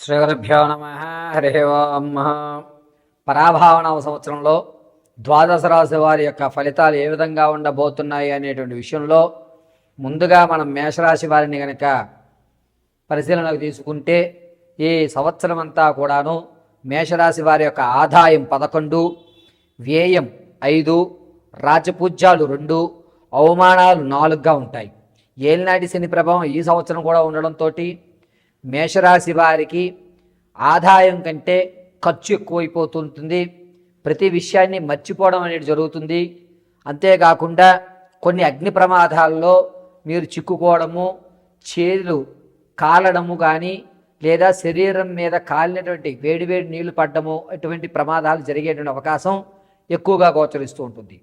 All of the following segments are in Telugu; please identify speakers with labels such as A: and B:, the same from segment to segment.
A: శ్రీగురుభ్యో నమ. హరి ఓం. పరాభావనామ సంవత్సరంలో ద్వాదశ రాశి వారి యొక్క ఫలితాలు ఏ విధంగా ఉండబోతున్నాయి అనేటువంటి విషయంలో ముందుగా మనం మేషరాశి వారిని కనుక పరిశీలనకు తీసుకుంటే ఈ సంవత్సరం అంతా కూడాను మేషరాశి వారి యొక్క ఆదాయం 11, వ్యయం 5, రాజపూజ్యాలు 2, అవమానాలు 4గా ఉంటాయి. ఏలినాటి శని ప్రభావం ఈ సంవత్సరం కూడా ఉండడంతో మేషరాశి వారికి ఆదాయం కంటే ఖర్చు ఎక్కువైపోతుంటుంది. ప్రతి విషయాన్ని మర్చిపోవడం అనేది జరుగుతుంది. అంతేకాకుండా కొన్ని అగ్ని ప్రమాదాల్లో మీరు చిక్కుకోవడము, చేతులు కాలడము కానీ లేదా శరీరం మీద కాలినటువంటి వేడివేడి నీళ్లు పడ్డము, ఇటువంటి ప్రమాదాలు జరిగేటువంటి అవకాశం ఎక్కువగా గోచరిస్తూ ఉంటుంది.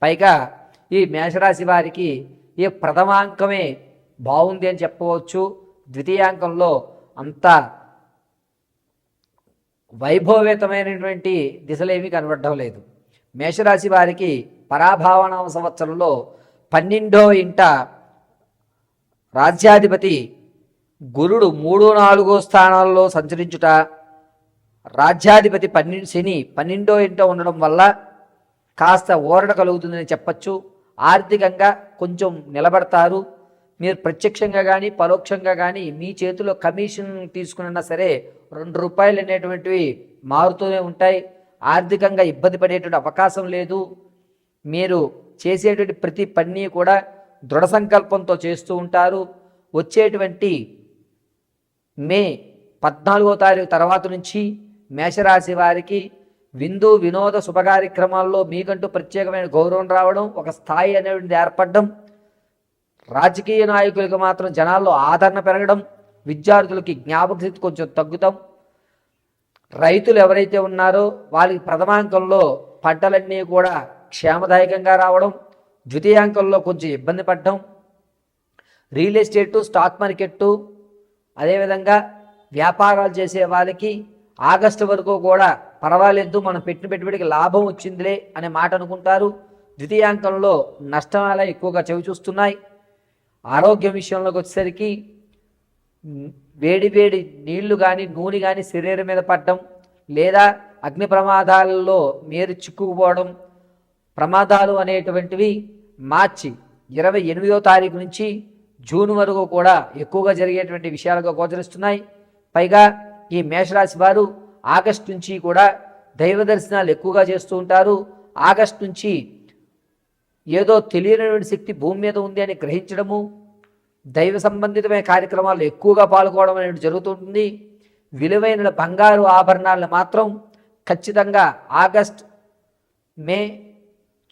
A: పైగా ఈ మేషరాశి వారికి ఈ ప్రథమాంకమే బాగుంది అని చెప్పవచ్చు. ద్వితీయాంకంలో అంత వైభవేతమైనటువంటి దిశలేమీ కనబడడం లేదు. మేషరాశి వారికి పరాభావనామ సంవత్సరంలో 12వ ఇంట రాజ్యాధిపతి గురుడు 3, 4 స్థానాల్లో సంచరించుట, రాజ్యాధిపతి శని 12వ ఇంట ఉండడం వల్ల కాస్త ఊరట కలుగుతుందని చెప్పచ్చు. ఆర్థికంగా కొంచెం నిలబడతారు. మీరు ప్రత్యక్షంగా కానీ పరోక్షంగా కానీ మీ చేతిలో కమిషన్ తీసుకున్నా సరే ₹2 అనేటువంటివి మారుతూనే ఉంటాయి. ఆర్థికంగా ఇబ్బంది పడేటువంటి అవకాశం లేదు. మీరు చేసేటువంటి ప్రతి పని కూడా దృఢ సంకల్పంతో చేస్తూ ఉంటారు. వచ్చేటువంటి మే 14వ తారీఖు తర్వాత నుంచి మేషరాశి వారికి విందు వినోద శుభకార్యక్రమాల్లో మీకంటూ ప్రత్యేకమైన గౌరవం రావడం, ఒక స్థాయి అనేటువంటిది ఏర్పడడం, రాజకీయ నాయకులకు మాత్రం జనాల్లో ఆదరణ పెరగడం, విద్యార్థులకి జ్ఞాపకశక్తి కొంచెం తగ్గుతాం. రైతులు ఎవరైతే ఉన్నారో వాళ్ళకి ప్రథమాంకంలో పంటలన్నీ కూడా క్షేమదాయకంగా రావడం, ద్వితీయాంకంలో కొంచెం ఇబ్బంది పడడం. రియల్ ఎస్టేటు, స్టాక్ మార్కెట్టు, అదేవిధంగా వ్యాపారాలు చేసే వాళ్ళకి ఆగస్టు వరకు కూడా పర్వాలేదు, మనం పెట్టిన పెట్టుబడికి లాభం వచ్చిందిలే అనే మాట అనుకుంటారు. ద్వితీయాంకంలో నష్టాలు ఎక్కువగా చవి చూస్తున్నాయి. ఆరోగ్యం విషయంలోకి వచ్చేసరికి వేడి వేడి నీళ్లు కానీ నూనె కానీ శరీరం మీద పడడం, లేదా అగ్ని ప్రమాదాలలో మీరు చిక్కుకుపోవడం, ప్రమాదాలు అనేటువంటివి మార్చి 28వ తారీఖు నుంచి జూన్ వరకు కూడా ఎక్కువగా జరిగేటువంటి విషయాలుగా గోచరిస్తున్నాయి. పైగా ఈ మేషరాశి వారు ఆగస్టు నుంచి కూడా దైవ దర్శనాలు ఎక్కువగా చేస్తూ ఉంటారు. ఆగస్టు నుంచి ఏదో తెలియనటువంటి శక్తి భూమి మీద ఉంది అని గ్రహించడము, దైవ సంబంధితమైన కార్యక్రమాల్లో ఎక్కువగా పాల్గొనడం అనేది జరుగుతుంటుంది. విలువైన బంగారు ఆభరణాలను మాత్రం ఖచ్చితంగా ఆగస్ట్, మే,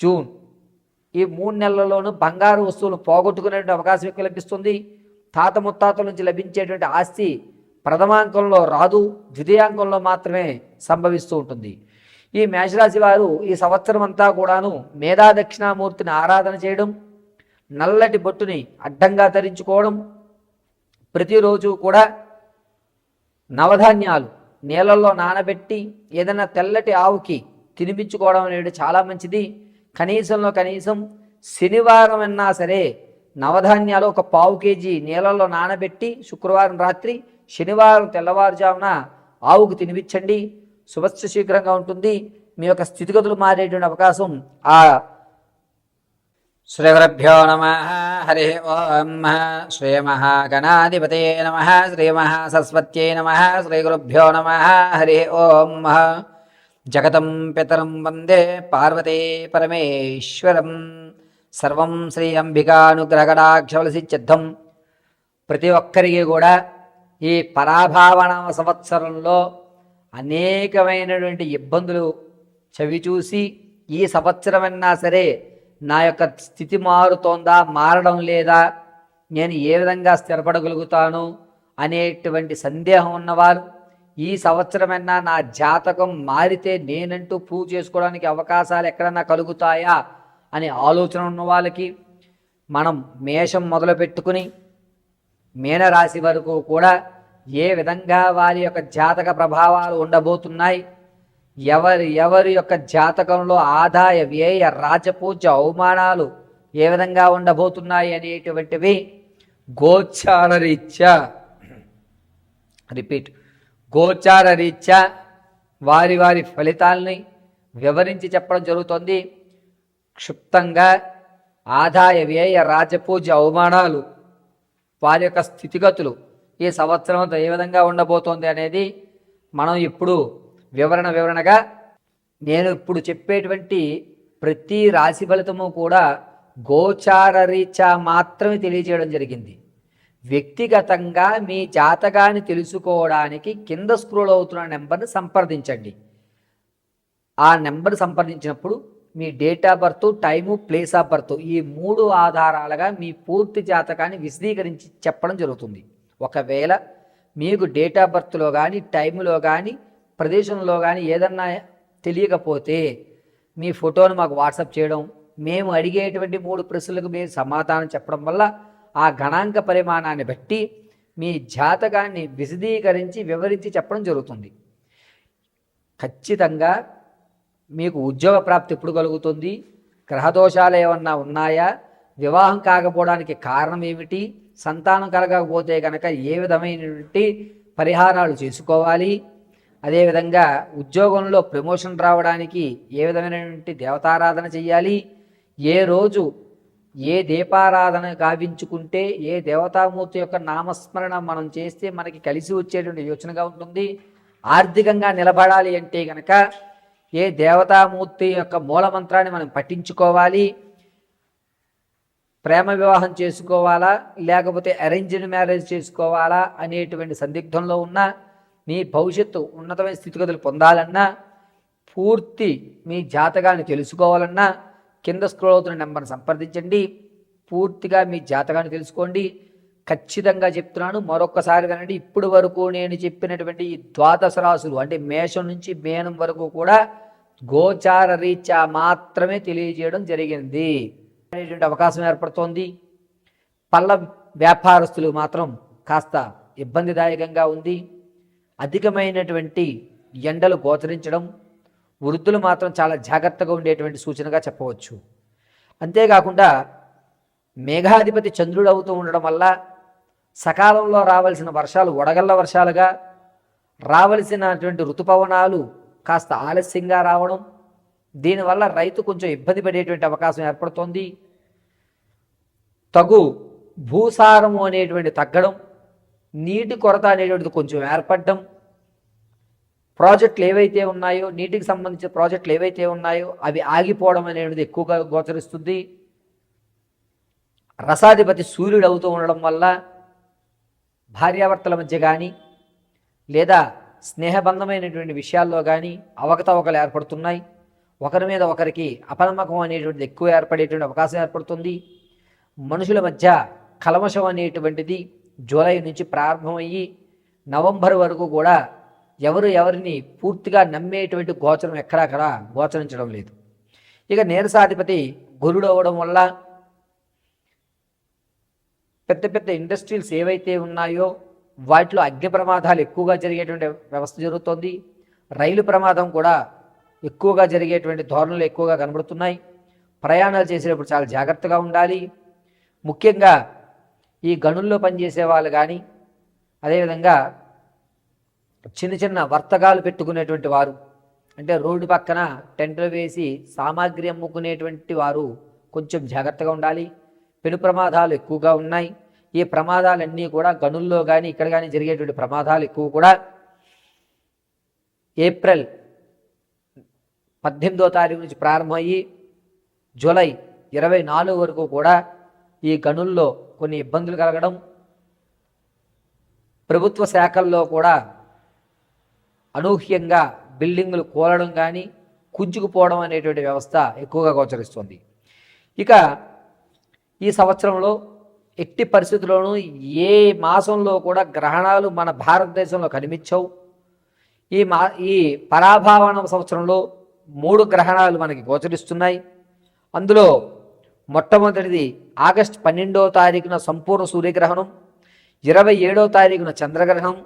A: జూన్ ఈ 3 నెలల్లోనూ బంగారు వస్తువులు పోగొట్టుకునే అవకాశం ఎక్కువ లభిస్తుంది. తాత ముత్తాతల నుంచి లభించేటువంటి ఆస్తి ప్రథమాంకంలో రాదు, ద్వితీయాంకంలో మాత్రమే సంభవిస్తూ ఉంటుంది. ఈ మేషరాశి వారు ఈ సంవత్సరం అంతా కూడాను మేధా దక్షిణామూర్తిని ఆరాధన చేయడం, నల్లటి బొట్టుని అడ్డంగా ధరించుకోవడం, ప్రతిరోజు కూడా నవధాన్యాలు నీళ్ళల్లో నానబెట్టి ఏదైనా తెల్లటి ఆవుకి తినిపించుకోవడం అనేది చాలా మంచిది. కనీసం శనివారం అన్నా సరే నవధాన్యాలు ఒక 1/4 కేజీ నీళ్ళల్లో నానబెట్టి శుక్రవారం రాత్రి, శనివారం తెల్లవారుజామున ఆవుకు తినిపించండి. శుభస్య శీఘ్రంగా ఉంటుంది. మీ యొక్క స్థితిగతులు మారేటువంటి అవకాశం శ్రీగురుభ్యో నమ. హరి ఓం. శ్రీ మహాగణాధిపతే నమ. శ్రీ మహాసరస్వత్యై నమ. శ్రీగురుభ్యో నమ. హరి ఓం. జగతం పితరం వందే పార్వతే పరమేశ్వరం. సర్వం శ్రీ అంబికానుగ్రహకటాక్షవలసిద్ధం. ప్రతి ఒక్కరికి కూడా ఈ పరాభావనామ సంవత్సరంలో అనేకమైనటువంటి ఇబ్బందులు చవిచూసి ఈ సంవత్సరమన్నా సరే నా యొక్క స్థితి మారుతోందా, మారడం లేదా, నేను ఏ విధంగా స్థిరపడగలుగుతాను అనేటువంటి సందేహం ఉన్నవారు, ఈ సంవత్సరమైనా నా జాతకం మారితే నేనంటూ ప్రూవ్ చేసుకోవడానికి అవకాశాలు ఎక్కడన్నా కలుగుతాయా అనే ఆలోచన ఉన్న వాళ్ళకి మనం మేషం మొదలు పెట్టుకుని మీనరాశి వరకు కూడా ఏ విధంగా వారి యొక్క జాతక ప్రభావాలు ఉండబోతున్నాయి, ఎవరి యొక్క జాతకంలో ఆదాయ వ్యయ రాజపూజ అవమానాలు ఏ విధంగా ఉండబోతున్నాయి అనేటువంటివి గోచారరీత్యా రిపీట్ గోచార రీత్యా వారి వారి ఫలితాలని వివరించి చెప్పడం జరుగుతుంది. క్షుప్తంగా ఆదాయ వ్యయ రాజపూజ అవమానాలు వారి యొక్క స్థితిగతులు ఈ సంవత్సరంతో ఏ విధంగా ఉండబోతోంది అనేది మనం ఇప్పుడు వివరణగా నేను ఇప్పుడు చెప్పేటువంటి ప్రతి రాశి ఫలితము కూడా గోచార రీత్యా మాత్రమే తెలియజేయడం జరిగింది. వ్యక్తిగతంగా మీ జాతకాన్ని తెలుసుకోవడానికి కింద స్క్రోల్ అవుతున్న నెంబర్ని సంప్రదించండి. ఆ నెంబర్ సంప్రదించినప్పుడు మీ date of birth, time, place of birth ఈ 3 ఆధారాలుగా మీ పూర్తి జాతకాన్ని విశదీకరించి చెప్పడం జరుగుతుంది. ఒకవేళ మీకు డేట్ ఆఫ్ బర్త్లో కానీ టైములో కానీ ప్రదేశంలో కానీ ఏదన్నా తెలియకపోతే మీ ఫోటోను మాకు వాట్సాప్ చేయడం, మేము అడిగేటువంటి 3 ప్రశ్నలకు మీరు సమాధానం చెప్పడం వల్ల ఆ గణాంక పరిమాణాన్ని బట్టి మీ జాతకాన్ని విశదీకరించి వివరించి చెప్పడం జరుగుతుంది. ఖచ్చితంగా మీకు ఉద్యోగ ప్రాప్తి ఎప్పుడు కలుగుతుంది, గ్రహదోషాలు ఏమన్నా ఉన్నాయా, వివాహం కాకపోవడానికి కారణం ఏమిటి, సంతానం కలగకపోతే కనుక ఏ విధమైనటువంటి పరిహారాలు చేసుకోవాలి, అదేవిధంగా ఉద్యోగంలో ప్రమోషన్ రావడానికి ఏ విధమైనటువంటి దేవతారాధన చేయాలి, ఏ రోజు ఏ దీపారాధన గావించుకుంటే ఏ దేవతామూర్తి యొక్క నామస్మరణ మనం చేస్తే మనకి కలిసి వచ్చేటువంటి యోచనగా ఉంటుంది, ఆర్థికంగా నిలబడాలి అంటే కనుక ఏ దేవతామూర్తి యొక్క మూలమంత్రాన్ని మనం పఠించుకోవాలి, ప్రేమ వివాహం చేసుకోవాలా లేకపోతే అరేంజ్డ్ మ్యారేజ్ చేసుకోవాలా అనేటువంటి సందిగ్ధంలో ఉన్న మీ భవిష్యత్తు ఉన్నతమైన స్థితిగతులు పొందాలన్నా, పూర్తి మీ జాతకాన్ని తెలుసుకోవాలన్నా కింద స్క్రోల్ అవుతున్న నెంబర్ని సంప్రదించండి. పూర్తిగా మీ జాతకాన్ని తెలుసుకోండి. ఖచ్చితంగా చెప్తున్నాను, మరొక్కసారి వినండి. ఇప్పుడు వరకు నేను చెప్పినటువంటి ఈ ద్వాదశ రాశులు అంటే మేషం నుంచి మీనం వరకు కూడా గోచార రీత్యా మాత్రమే తెలియజేయడం జరిగింది అనేటువంటి అవకాశం ఏర్పడుతోంది. పళ్ళ వ్యాపారస్తులు మాత్రం కాస్త ఇబ్బందిదాయకంగా ఉంది. అధికమైనటువంటి ఎండలు గోచరించడం, వృద్ధులు మాత్రం చాలా జాగ్రత్తగా ఉండేటువంటి సూచనగా చెప్పవచ్చు. అంతేకాకుండా మేఘాధిపతి చంద్రుడు అవుతూ ఉండడం వల్ల సకాలంలో రావాల్సిన వర్షాలు వడగళ్ల వర్షాలుగా, రావలసినటువంటి ఋతుపవనాలు కాస్త ఆలస్యంగా రావడం, దీనివల్ల రైతు కొంచెం ఇబ్బంది పడేటువంటి అవకాశం ఏర్పడుతోంది. తగు భూసారము అనేటువంటి తగ్గడం, నీటి కొరత అనేటువంటిది కొంచెం ఏర్పడడం, ప్రాజెక్టులు ఏవైతే ఉన్నాయో నీటికి సంబంధించిన ప్రాజెక్టులు ఏవైతే ఉన్నాయో అవి ఆగిపోవడం అనేది ఎక్కువగా గోచరిస్తుంది. రసాధిపతి సూర్యుడు అవుతూ ఉండడం వల్ల భార్యాభర్తల మధ్య కానీ లేదా స్నేహబంధమైనటువంటి విషయాల్లో కానీ అవకతవకలు ఏర్పడుతున్నాయి. ఒకరి మీద ఒకరికి అపనమ్మకం అనేటువంటిది ఎక్కువ ఏర్పడేటువంటి అవకాశం ఏర్పడుతుంది. మనుషుల మధ్య కల్మషం అనేటువంటిది జూలై నుంచి ప్రారంభమయ్యి నవంబర్ వరకు కూడా ఎవరిని పూర్తిగా నమ్మేటువంటి గోచరం ఎక్కడక్కడ గోచరించడం లేదు. ఇక నీరసాధిపతి గురుడు అవ్వడం వల్ల పెద్ద పెద్ద ఇండస్ట్రీస్ ఏవైతే ఉన్నాయో వాటిలో అగ్ని ప్రమాదాలు ఎక్కువగా జరిగేటువంటి వ్యవస్థ జరుగుతోంది. రైలు ప్రమాదం కూడా ఎక్కువగా జరిగేటువంటి ధోరణులు ఎక్కువగా కనబడుతున్నాయి. ప్రయాణాలు చేసేటప్పుడు చాలా జాగ్రత్తగా ఉండాలి. ముఖ్యంగా ఈ గనుల్లో పనిచేసే వాళ్ళు కానీ అదేవిధంగా చిన్న చిన్న వర్తకాలు పెట్టుకునేటువంటి వారు, అంటే రోడ్డు పక్కన టెంట్లు వేసి సామాగ్రి అమ్ముకునేటువంటి వారు కొంచెం జాగ్రత్తగా ఉండాలి. పెను ప్రమాదాలు ఎక్కువగా ఉన్నాయి. ఈ ప్రమాదాలన్నీ కూడా గనుల్లో కానీ ఇక్కడ కానీ జరిగేటువంటి ప్రమాదాలు ఎక్కువ కూడా ఏప్రిల్ 18వ తారీఖు నుంచి ప్రారంభమయ్యి జూలై 24 వరకు కూడా ఈ గనుల్లో కొన్ని ఇబ్బందులు కలగడం, ప్రభుత్వ శాఖల్లో కూడా అనూహ్యంగా బిల్డింగులు కూలడం కానీ కుంచుకుపోవడం అనేటువంటి వ్యవస్థ ఎక్కువగా గోచరిస్తుంది. ఇక ఈ సంవత్సరంలో ఎట్టి పరిస్థితుల్లోనూ ఏ మాసంలో కూడా గ్రహణాలు మన భారతదేశంలో కనిపించవు. ఈ పరాభావన సంవత్సరంలో 3 గ్రహణాలు మనకి గోచరిస్తున్నాయి. అందులో మొట్టమొదటిది ఆగస్టు 12వ తారీఖున సంపూర్ణ సూర్యగ్రహణం, 27వ తారీఖున చంద్రగ్రహణం,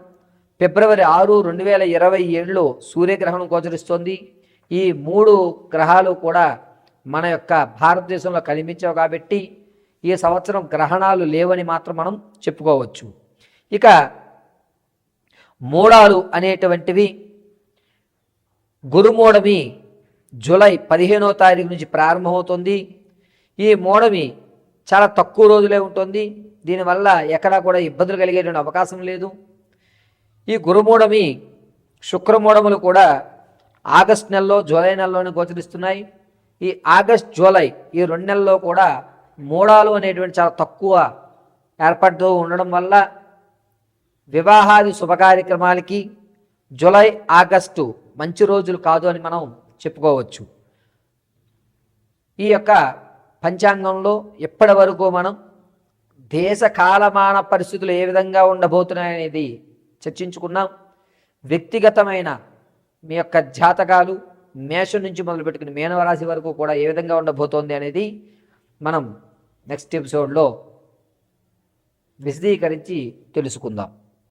A: ఫిబ్రవరి 6, 2027లో సూర్యగ్రహణం గోచరిస్తోంది. ఈ 3 గ్రహాలు కూడా మన యొక్క భారతదేశంలో కనిపించవు కాబట్టి ఈ సంవత్సరం గ్రహణాలు లేవని మాత్రం మనం చెప్పుకోవచ్చు. ఇక మూడాలు అనేటువంటివి గురుమూఢమి జూలై 15వ తారీఖు నుంచి ప్రారంభమవుతుంది. ఈ మూఢమి చాలా తక్కువ రోజులే ఉంటుంది. దీనివల్ల ఎక్కడా కూడా ఇబ్బందులు కలిగేటువంటి అవకాశం లేదు. ఈ గురుమూఢమి శుక్రమూఢములు కూడా ఆగస్ట్ నెలలో జూలై నెలలోనే గోచరిస్తున్నాయి. ఈ ఆగస్ట్ జూలై ఈ 2 నెలల్లో కూడా మూడాలు అనేటువంటి చాలా తక్కువ ఏర్పడుతూ ఉండడం వల్ల వివాహాది శుభకార్యక్రమాలకి జూలై ఆగస్టు మంచి రోజులు కాదు అని మనం చెప్పుకోవచ్చు. ఈ యొక్క పంచాంగంలో ఇప్పటి వరకు మనం దేశ కాలమాన పరిస్థితులు ఏ విధంగా ఉండబోతున్నాయనేది చర్చించుకున్నాం. వ్యక్తిగతమైన మీ యొక్క జాతకాలు మేషం నుంచి మొదలుపెట్టుకుని మీనరాశి వరకు కూడా ఏ విధంగా ఉండబోతోంది అనేది మనం నెక్స్ట్ ఎపిసోడ్లో విశదీకరించి తెలుసుకుందాం.